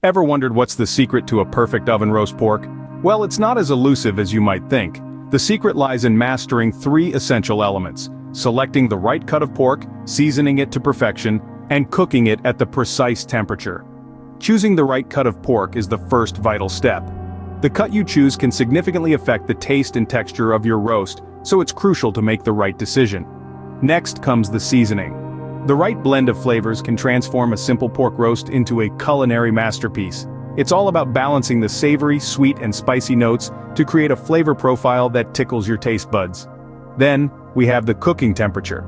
Ever wondered what's the secret to a perfect oven roast pork? Well, it's not as elusive as you might think. The secret lies in mastering three essential elements: selecting the right cut of pork, seasoning it to perfection, and cooking it at the precise temperature. Choosing the right cut of pork is the first vital step. The cut you choose can significantly affect the taste and texture of your roast, so it's crucial to make the right decision. Next comes the seasoning. The right blend of flavors can transform a simple pork roast into a culinary masterpiece. It's all about balancing the savory, sweet, and spicy notes to create a flavor profile that tickles your taste buds. Then, we have the cooking temperature.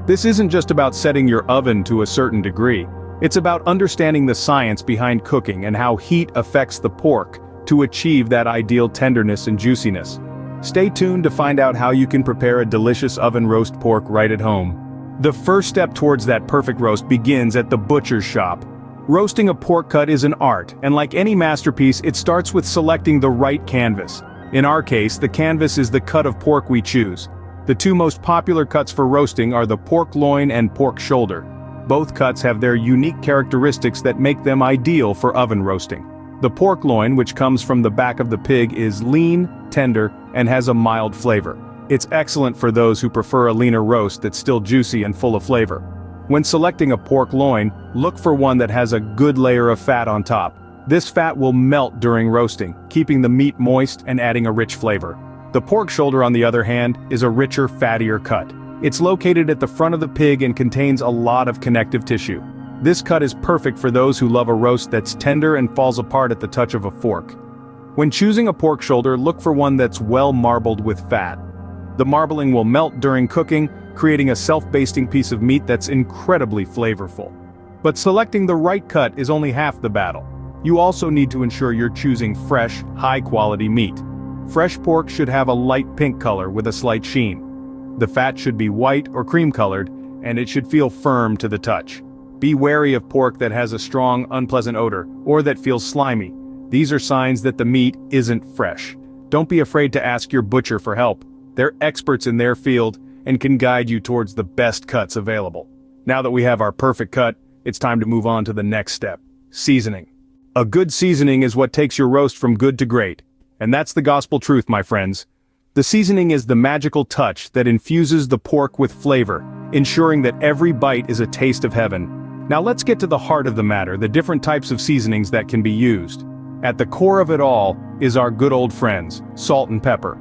This isn't just about setting your oven to a certain degree. It's about understanding the science behind cooking and how heat affects the pork to achieve that ideal tenderness and juiciness. Stay tuned to find out how you can prepare a delicious oven roast pork right at home. The first step towards that perfect roast begins at the butcher's shop. Roasting a pork cut is an art, and like any masterpiece, it starts with selecting the right canvas. In our case, the canvas is the cut of pork we choose. The two most popular cuts for roasting are the pork loin and pork shoulder. Both cuts have their unique characteristics that make them ideal for oven roasting. The pork loin, which comes from the back of the pig, is lean, tender, and has a mild flavor. It's excellent for those who prefer a leaner roast that's still juicy and full of flavor. When selecting a pork loin, look for one that has a good layer of fat on top. This fat will melt during roasting, keeping the meat moist and adding a rich flavor. The pork shoulder, on the other hand, is a richer, fattier cut. It's located at the front of the pig and contains a lot of connective tissue. This cut is perfect for those who love a roast that's tender and falls apart at the touch of a fork. When choosing a pork shoulder, look for one that's well marbled with fat. The marbling will melt during cooking, creating a self-basting piece of meat that's incredibly flavorful. But selecting the right cut is only half the battle. You also need to ensure you're choosing fresh, high-quality meat. Fresh pork should have a light pink color with a slight sheen. The fat should be white or cream-colored, and it should feel firm to the touch. Be wary of pork that has a strong, unpleasant odor, or that feels slimy. These are signs that the meat isn't fresh. Don't be afraid to ask your butcher for help. They're experts in their field and can guide you towards the best cuts available. Now that we have our perfect cut, it's time to move on to the next step: seasoning. A good seasoning is what takes your roast from good to great. And that's the gospel truth, my friends. The seasoning is the magical touch that infuses the pork with flavor, ensuring that every bite is a taste of heaven. Now let's get to the heart of the matter: the different types of seasonings that can be used. At the core of it all is our good old friends, salt and pepper.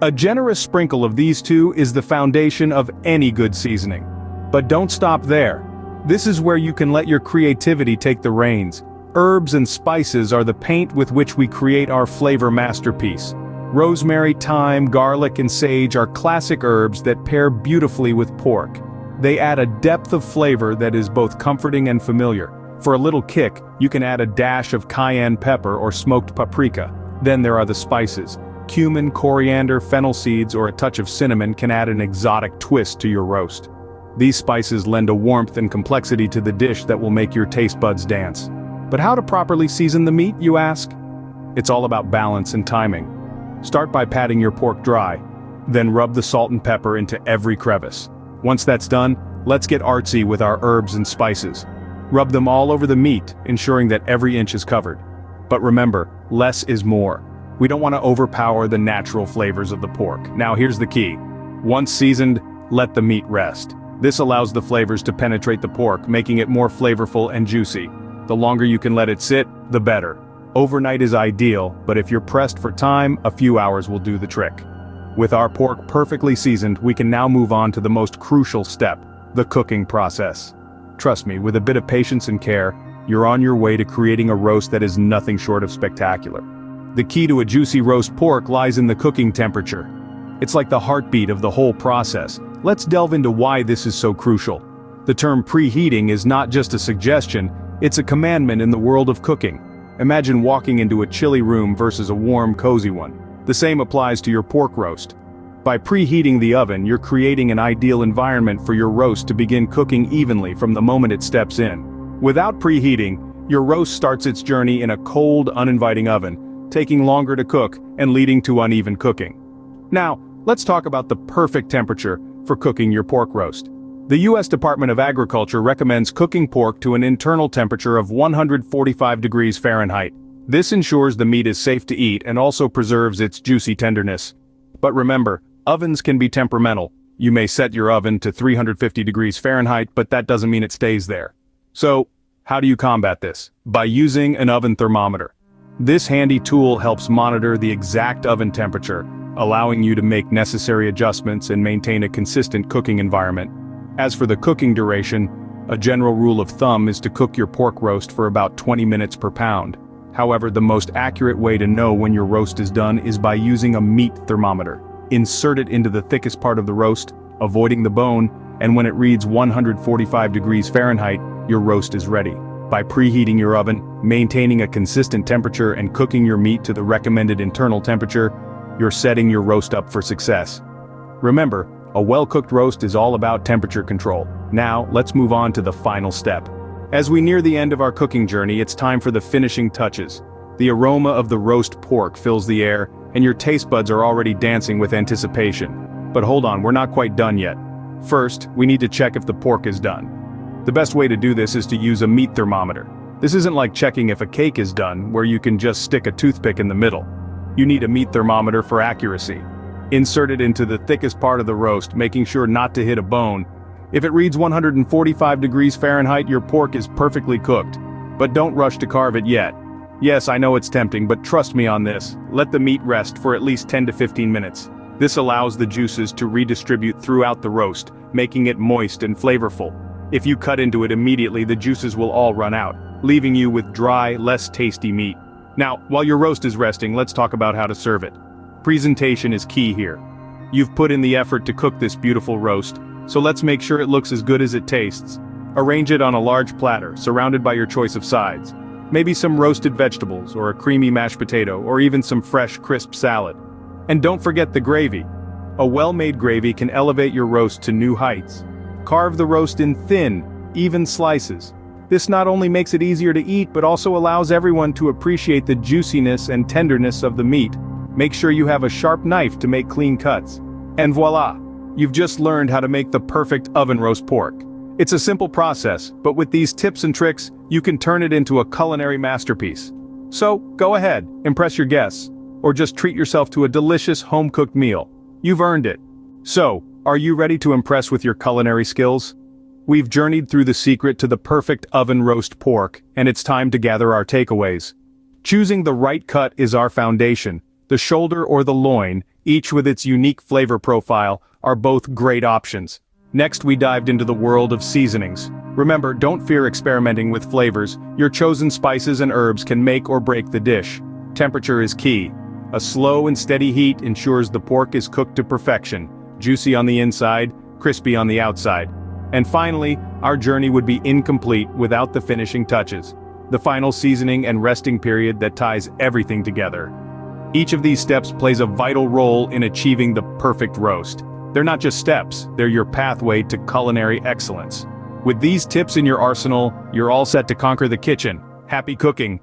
A generous sprinkle of these two is the foundation of any good seasoning. But don't stop there. This is where you can let your creativity take the reins. Herbs and spices are the paint with which we create our flavor masterpiece. Rosemary, thyme, garlic, and sage are classic herbs that pair beautifully with pork. They add a depth of flavor that is both comforting and familiar. For a little kick, you can add a dash of cayenne pepper or smoked paprika. Then there are the spices. Cumin, coriander, fennel seeds, or a touch of cinnamon can add an exotic twist to your roast. These spices lend a warmth and complexity to the dish that will make your taste buds dance. But how to properly season the meat, you ask? It's all about balance and timing. Start by patting your pork dry, then rub the salt and pepper into every crevice. Once that's done, let's get artsy with our herbs and spices. Rub them all over the meat, ensuring that every inch is covered. But remember, less is more. We don't want to overpower the natural flavors of the pork. Now here's the key. Once seasoned, let the meat rest. This allows the flavors to penetrate the pork, making it more flavorful and juicy. The longer you can let it sit, the better. Overnight is ideal, but if you're pressed for time, a few hours will do the trick. With our pork perfectly seasoned, we can now move on to the most crucial step: the cooking process. Trust me, with a bit of patience and care, you're on your way to creating a roast that is nothing short of spectacular. The key to a juicy roast pork lies in the cooking temperature. It's like the heartbeat of the whole process. Let's delve into why this is so crucial. The term preheating is not just a suggestion, it's a commandment in the world of cooking. Imagine walking into a chilly room versus a warm, cozy one. The same applies to your pork roast. By preheating the oven, you're creating an ideal environment for your roast to begin cooking evenly from the moment it steps in. Without preheating, your roast starts its journey in a cold, uninviting oven, taking longer to cook and leading to uneven cooking. Now, let's talk about the perfect temperature for cooking your pork roast. The U.S. Department of Agriculture recommends cooking pork to an internal temperature of 145 degrees Fahrenheit. This ensures the meat is safe to eat and also preserves its juicy tenderness. But remember, ovens can be temperamental. You may set your oven to 350 degrees Fahrenheit, but that doesn't mean it stays there. So, how do you combat this? By using an oven thermometer. This handy tool helps monitor the exact oven temperature, allowing you to make necessary adjustments and maintain a consistent cooking environment. As for the cooking duration, a general rule of thumb is to cook your pork roast for about 20 minutes per pound. However, the most accurate way to know when your roast is done is by using a meat thermometer. Insert it into the thickest part of the roast, avoiding the bone, and when it reads 145 degrees Fahrenheit, your roast is ready. By preheating your oven, maintaining a consistent temperature and cooking your meat to the recommended internal temperature, you're setting your roast up for success. Remember, a well-cooked roast is all about temperature control. Now, let's move on to the final step. As we near the end of our cooking journey, it's time for the finishing touches. The aroma of the roast pork fills the air, and your taste buds are already dancing with anticipation. But hold on, we're not quite done yet. First, we need to check if the pork is done. The best way to do this is to use a meat thermometer. This isn't like checking if a cake is done, where you can just stick a toothpick in the middle. You need a meat thermometer for accuracy. Insert it into the thickest part of the roast, making sure not to hit a bone. If it reads 145 degrees Fahrenheit, your pork is perfectly cooked. But don't rush to carve it yet. Yes, I know it's tempting, but trust me on this. Let the meat rest for at least 10 to 15 minutes. This allows the juices to redistribute throughout the roast, making it moist and flavorful. If you cut into it immediately, the juices will all run out, leaving you with dry, less tasty meat. Now, while your roast is resting, let's talk about how to serve it. Presentation is key here. You've put in the effort to cook this beautiful roast, so let's make sure it looks as good as it tastes. Arrange it on a large platter, surrounded by your choice of sides. Maybe some roasted vegetables, or a creamy mashed potato, or even some fresh, crisp salad. And don't forget the gravy. A well-made gravy can elevate your roast to new heights. Carve the roast in thin, even slices. This not only makes it easier to eat, but also allows everyone to appreciate the juiciness and tenderness of the meat. Make sure you have a sharp knife to make clean cuts. And voila! You've just learned how to make the perfect oven roast pork. It's a simple process, but with these tips and tricks, you can turn it into a culinary masterpiece. So, go ahead, impress your guests, or just treat yourself to a delicious home-cooked meal. You've earned it. So, are you ready to impress with your culinary skills? We've journeyed through the secret to the perfect oven roast pork, and it's time to gather our takeaways. Choosing the right cut is our foundation. The shoulder or the loin, each with its unique flavor profile, are both great options. Next, we dived into the world of seasonings. Remember, don't fear experimenting with flavors. Your chosen spices and herbs can make or break the dish. Temperature is key. A slow and steady heat ensures the pork is cooked to perfection, juicy on the inside, crispy on the outside. And finally, our journey would be incomplete without the finishing touches, the final seasoning and resting period that ties everything together. Each of these steps plays a vital role in achieving the perfect roast. They're not just steps, they're your pathway to culinary excellence. With these tips in your arsenal, you're all set to conquer the kitchen. Happy cooking!